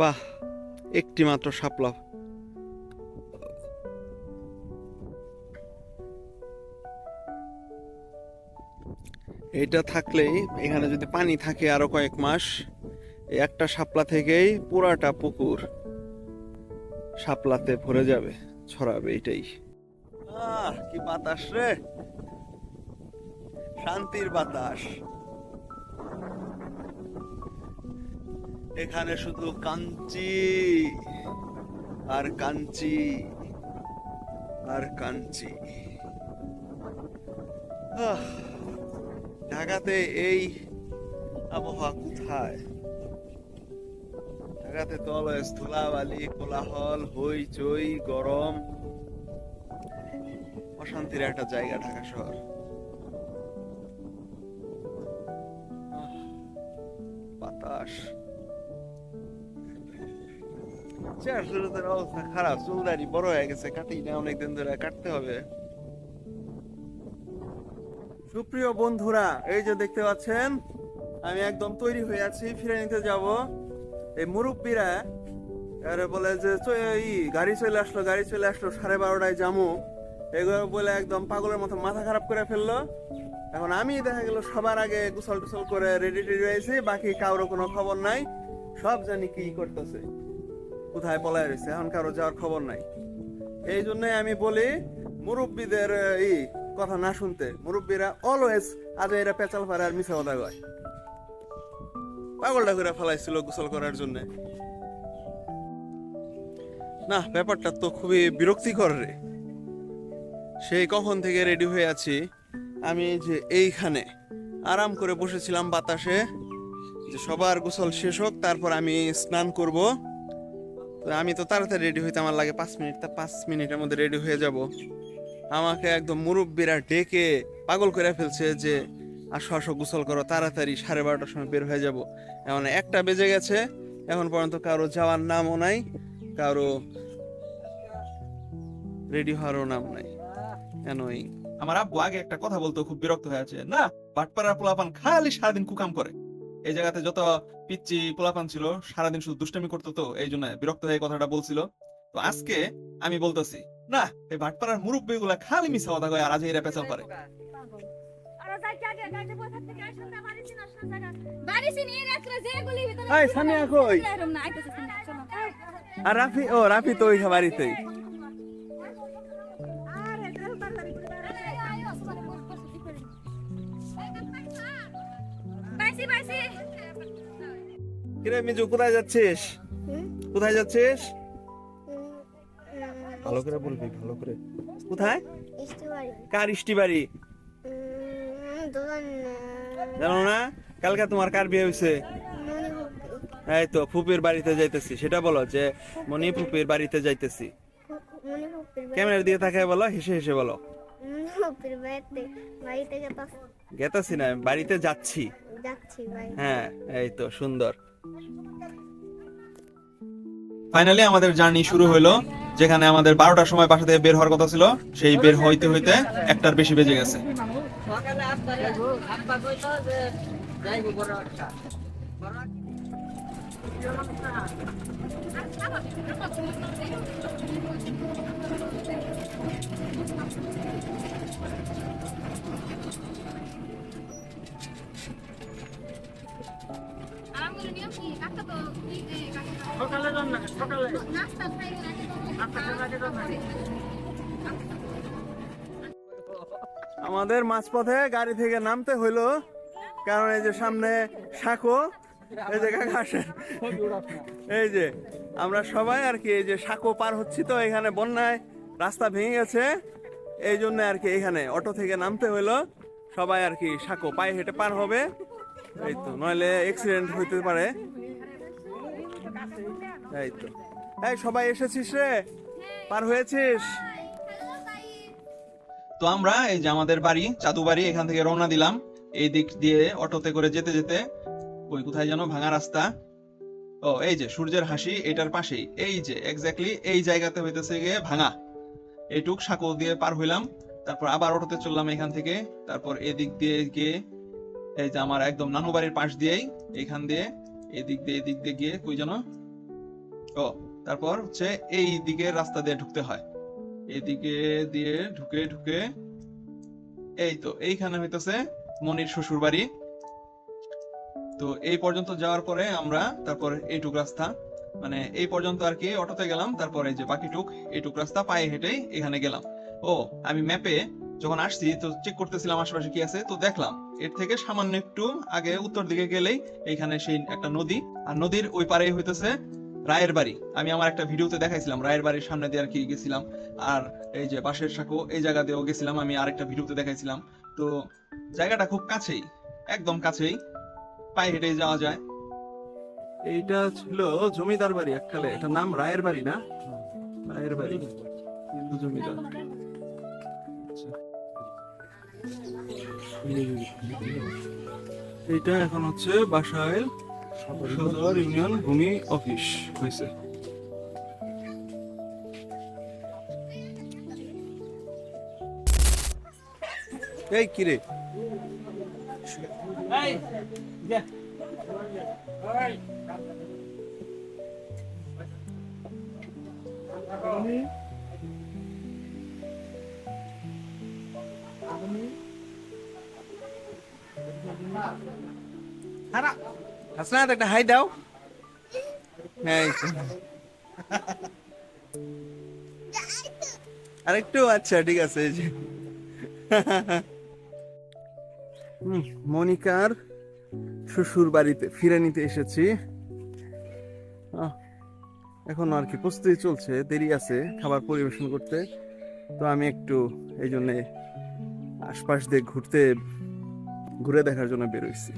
বাহ, একটি মাত্র শাপলা। এটা থাকলেই, এখানে যদি পানি থাকে আরো কয়েক মাস, এই একটা শাপলা থেকেই পুরাটা পুকুর শাপলাতে ভরে যাবে, ছড়াবে। এটাই কি বাতাস রে, শান্তির বাতাস। এখানে শুধু কাঞ্চি আর কাঞ্চি আর কাঞ্চি। ঢাকাতে এই আবহাওয়া কোথায়? ঢাকাতে তো অলওয়েজ ধুলাবালি, কোলাহল, হইচই, গরম, অশান্তির একটা জায়গা ঢাকা শহর। বাতাস, চেয়ার অবস্থা খারাপ, চুলদারি বড় হয়ে গেছে, কাটি না, অনেকদিন ধরে কাটতে হবে। সুপ্রিয় বন্ধুরা, এই যে দেখতে পাচ্ছেন, আমি একদম তৈরি হয়ে আছি, ফিরে নিতে যাব। এই মুরব্বীরা আরে বলে যে গাড়ি চলে আসলো, গাড়ি চলে আসলো, 12:30টায় যামু, এগুলো বলে একদম পাগলের মতো মাথা খারাপ করে ফেললো। এখন আমি দেখা গেল সবার আগে গোসল টোসল করে রেডি টেডি হয়েছি, বাকি কারো কোনো খবর নাই। সব জানি কি করতেছে, কোথায় পলায় রয়েছে, এখন কারো যাওয়ার খবর নাই। এই জন্যই আমি বলি মুরব্বীদের এই কথা না শুনতে। মুরব্বীরা অলওয়েজ আগে এরা পেঁচাল পারে আর মিছা কথা কয়। পাগলটা করে ফেলাইছিল গোসল করার জন্য। না, ব্যাপারটা তো খুবই বিরক্তিকর রে। সেই কখন থেকে রেডি হয়ে আছি আমি, যে এইখানে আরাম করে বসেছিলাম বাতাসে, যে সবার গোসল শেষ হোক তারপর আমি স্নান করব। তো আমি তো তাড়াতাড়ি রেডি হইতে আমার লাগে 5 মিনিট, তা 5 মিনিটের মধ্যে রেডি হয়ে যাব। আমাকে একদম মুরব্বীরা ডেকে পাগল করে ফেলছে যে আসো আসো গোসল করো তাড়াতাড়ি, 12:30টার সময় বের হয়ে যাব। এখন 1টা বেজে গেছে, এখন পর্যন্ত কারো যাওয়ার নামও নাই, কারো রেডি হওয়ারও নাম নাই। কেনই আমার আব্বু আগে একটা কথা বলতো, খুব বিরক্ত হয়ে আছে না, বাটপাড়ার পোলাপান খালি সারাদিন কুকাম করে। এই জায়গাতে যত পিচ্চি পোলাপান ছিল সারাদিন শুধু দুষ্টামি করতো, তো এই জন্য বিরক্ত হয়ে কথাটা বলছিল। তো আজকে আমি বলতেছি, না, এই বাটপাড়ার মুরব্বী গুলা খালি মিশা কথা কয় আর আজ এরা পেঁচাল পারে। এই সানিয়া কই? আর রাফি, ও রাফি তো ওই বাড়িতেই। কিরে মিজু, কোথায় যাচ্ছিস? কোথায় যাচ্ছিস? ভালো করে বলবি, ভালো করে। কোথায়? কার ইষ্টি বাড়ি? জানো না? কালকে তোমার কার বিয়ে হয়েছে? এই তো ফুপির বাড়িতে যাইতেছি, সেটা বলো যে মনি ফুপির বাড়িতে যাইতেছি। ক্যামেরার দিকে তাকায় বলো, হেসে হেসে বলো। গেতাছি না, বাড়িতে যাচ্ছি। হ্যাঁ, এই তো সুন্দর। ফাইনালি আমাদের জার্নি শুরু হলো, যেখানে আমাদের 12টার সময় বাসা থেকে বের হওয়ার কথা ছিল, সেই বের হইতে হইতে 1টার বেশি বেজে গেছে। আমাদের মাঝপথে গাড়ি থেকে নামতে হইলো, কারণ এই যে সামনে সাঁকো, এই যে কাকা আসেন, এই যে আমরা সবাই আর কি এই যে সাঁকো পার হচ্ছি, তো এখানে বন্যায় রাস্তা ভেঙে গেছে, এই জন্য আর কি এখানে অটো থেকে নামতে হইলো। সবাই আর কি সাঁকো পায়ে হেঁটে পার হবে, এই তো, নইলে অ্যাক্সিডেন্ট হইতে পারে। এই তো, এই সবাই এসেছিস রে, পার হয়েছিস? তো আমরা এই যে আমাদের বাড়ি চাদুবাড়ি, এখান থেকে রওনা দিলাম। এই দিক দিয়ে অটোতে করে যেতে যেতে ওই কোথায় যেন ভাঙা রাস্তা, ও এই যে সূর্যের হাসি, এটার পাশেই এই যে এক্স্যাক্টলি এই জায়গাতে হইতেছে গিয়ে ভাঙা। এইটুক সাঁকো দিয়ে পার হইলাম, তারপর আবার অটোতে চললাম এখান থেকে, তারপর এদিক দিয়ে গিয়ে এই যে আমার একদম নানু বাড়ির পাশ দিয়েই, এখান দিয়ে এদিক দিয়ে গিয়ে কই যেন ও তারপর হচ্ছে এই দিকে রাস্তা দিয়ে ঢুকতে হয়, এইদিকে দিয়ে ঢুকে ঢুকে এই তো এইখানে হইতেছে মনির শ্বশুর বাড়ি। তো এই পর্যন্ত যাওয়ার পরে আমরা তারপর এইটুক রাস্তা, মানে এই পর্যন্ত আর কি অটোতে গেলাম, তারপরে যে বাকিটুক এইটুক রাস্তা পায়ে হেঁটেই এখানে গেলাম। ও আমি ম্যাপে যখন আসছি তো চেক করতেছিলাম আশেপাশে কি আছে, তো দেখলাম এর থেকে সামান্য একটু আগে উত্তর দিকে গেলেই এইখানে সেই একটা নদী, আর নদীর ওই পারেই হইতেছে রায়ের বাড়ি। আমি আমার একটা ভিডিওতে দেখাইছিলাম রায়ের বাড়ির সামনে দিয়ে আর কি গেছিলাম, আর এই যে বাঁশের সাঁকো এই জায়গা দিয়েও গেছিলাম, আমি আরেকটা ভিডিওতে দেখাইছিলাম। তো জায়গাটা খুব কাছেই, একদম কাছেই, পায়ে হেঁটেই যাওয়া যায়। এইটা ছিল জমিদার বাড়ি এককালে, এটার নাম রায়ের বাড়ি না? রায়ের বাড়ি, হিন্দু জমিদার। আচ্ছা। এইটা এখন হচ্ছে বাসাইল সদর ইউনিয়ন ভূমি অফিস হয়েছে। এই কিরে হাসনাত একটা হাই দাও। হ্যাঁ আরেকটু, আচ্ছা ঠিক আছে। এই যে মনিকার শ্বশুর বাড়িতে ফিরে নিতে এসেছি। এখন আর কি প্রস্তুতি চলছে, দেরি আছে খাবার পরিবেশন করতে। তো আমি একটু এই জন্য আশপাশ দিয়ে ঘুরে দেখার জন্য বেরোইছি।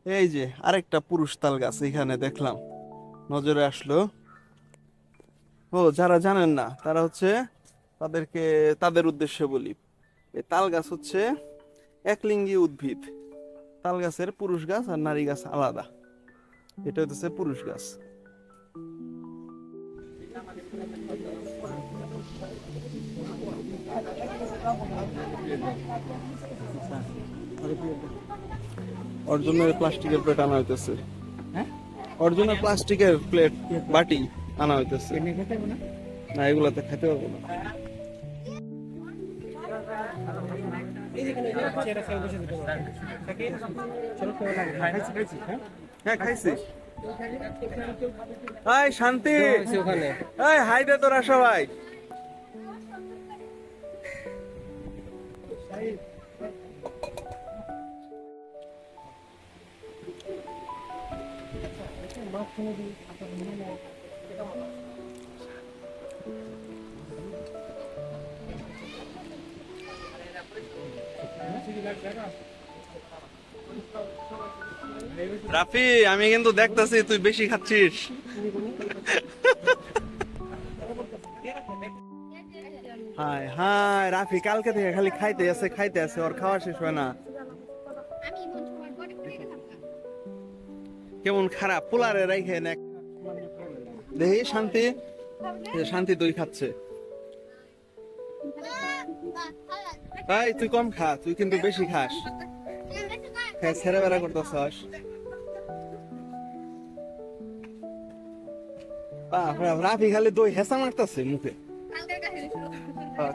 এই যে আরেকটা পুরুষ তাল গাছ এখানে দেখলাম, নজরে আসলো। ও যারা জানেন না তারা হচ্ছে তাদের উদ্দেশ্যে বলি, এই তাল গাছ হচ্ছে একলিঙ্গি উদ্ভিদ। তাল গাছের পুরুষ গাছ আর নারী গাছ আলাদা, এটা হচ্ছে পুরুষ গাছ। অর্জুনের প্লাস্টিকের প্লেট আনা হইতেছে, অর্জুনের প্লাস্টিকের প্লেট বাটি আনা হইতেছে। না এগুলাতে খেতে পারবো না। হ্যাঁ খাইছি। এই শান্তি, এই হাই দে তোরা সবাই। রাফি আমি কিন্তু দেখতেছি তুই বেশি খাচ্ছিস। হায় হায় রাফি কালকে থেকে খালি খাইতে আছে, ওর খাওয়া শেষ হয় না। কেমন খারাপ পোলারে রাইখে না দেখি। শান্তি দই খাচ্ছে। তাই তুই কম খা, তুই কিন্তু বেশি খাস, ছেড়ে বেড়া করতেছস। রাফি খালি দই হেসা মারতেছে মুখে।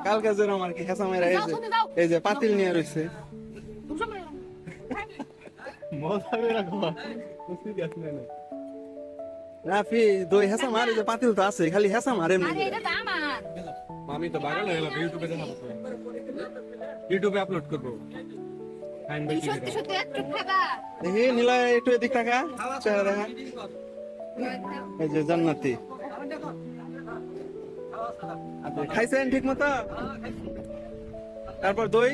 কালকে যেরকম আর কি হেসা মেরা, এই যে পাতিল নিয়ে রয়েছে। রাফি দই হেসা মারে, যে পাতিল তো আছে, খালি হেসা মারে। আমি তো ভাইরাল হয়ে গেলাম, ইউটিউবে দেখাবো, ইউটিউবে আপলোড করবো। দেখি নিলয় একটু এদিক টাকা চেহারা দেখা। এই যে জান্নাতি খাইছেন ঠিক মতো? তারপর দই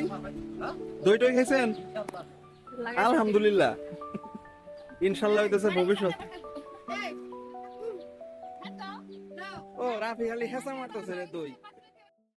টই খাইছেন? আলহামদুলিল্লাহ, ইনশাল্লাহ হইতেছে ভবিষ্যৎ। ও রাফি খালি হেসা মারতেছে রে দই।